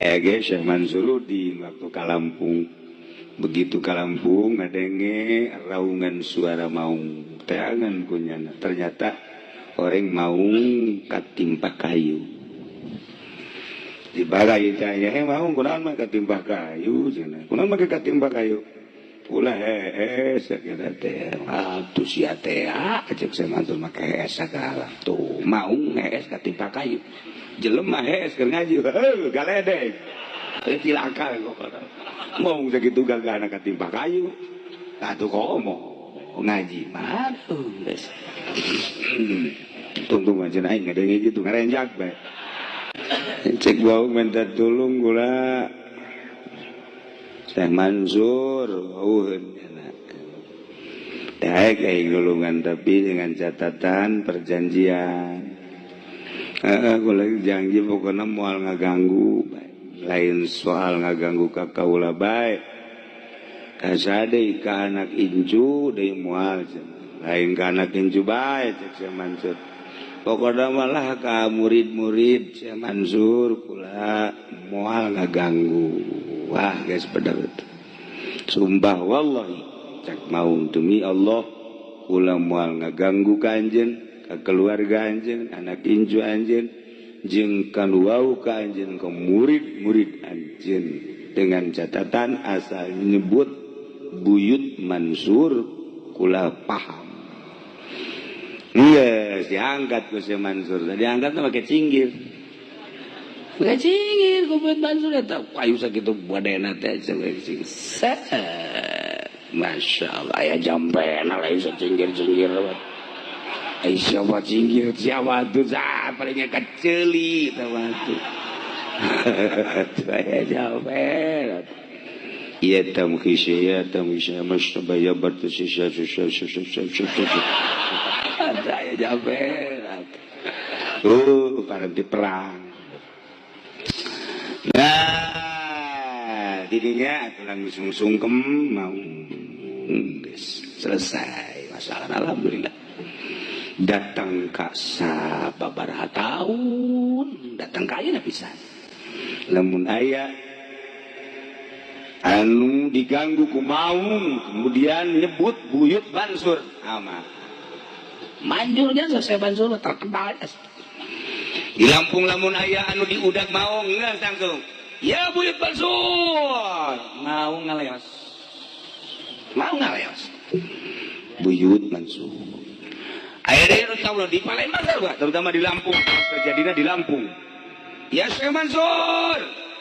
guys, Syekh Mansuruddin waktu ke Lampung. Begitu ke Lampung ngadenge raungan suara maung teangan kunyana. Ternyata orang maung katimpa kayu. Di bagai tanya, maung kunaon mah katimpa kayu cenah. Kunaon mah katimpa kayu? Ulah sakira teh. Atuh sia teh cek Syekh Mansur mah hees sagala. Tuh maung hees katimpa kayu. Jelema hees keur ngaji. Galedeg. Cilaka kok. Mau segitu gagahna katimpa kayu. Atuh komo ngaji mah geus. Tungtung aja aing ngadenge gitu ngarenjak bae. Cek bau minta tolong gula Syekh Mansur daek aing nulungan tapi dengan catatan perjanjian. Aku lagi janji pokoknya moal ngaganggu lain soal ngaganggu ka kaula bae kasade ka anak incu deui moal lain ka anak incu bae cek Syekh Mansur. Pokoknya malah ka murid-murid Syekh Mansur kula moal ngaganggu. Wah guys bener itu. Sumpah wallahi cek mau demi Allah kula moal ngaganggu ka anjeun, ka keluarga anjeun, anak incu anjeun, jeung kaluau ka anjeun ka murid-murid anjeun dengan catatan asal nyebut Buyut Mansur kula paham. Iya, diangkat ku Syekh Mansur. Diangkat pakai cinggir. Pakai cinggir ku Buyut Mansur eta kayu sakitu badena teh cinggir. Masya Allah, aya jampena lain cinggir-cinggir. Ai siapa cinggir siapa tuh palingnya keceli tawa tuh. Aya jampena. Iya tamkhisya mastabaya bertusisya saya jabel. Pada di perang. Nah, dirinya tulang sungkem mau selesai masalah alhamdulillah. Datang ka sababaraha tahun, datang ka ayeuna pisan. Lamun aya anu diganggu ku maung, kemudian nyebut Buyut Mansur ama manjurnya Syekh Mansur terkenal di Lampung. Lamun aya anu diudag maung ngeus langsung ya Buyut Mansur mau ngaleos Buyut Mansur aya deui nu tahu di Palembang terutama di Lampung terjadinya di Lampung ya Syekh Mansur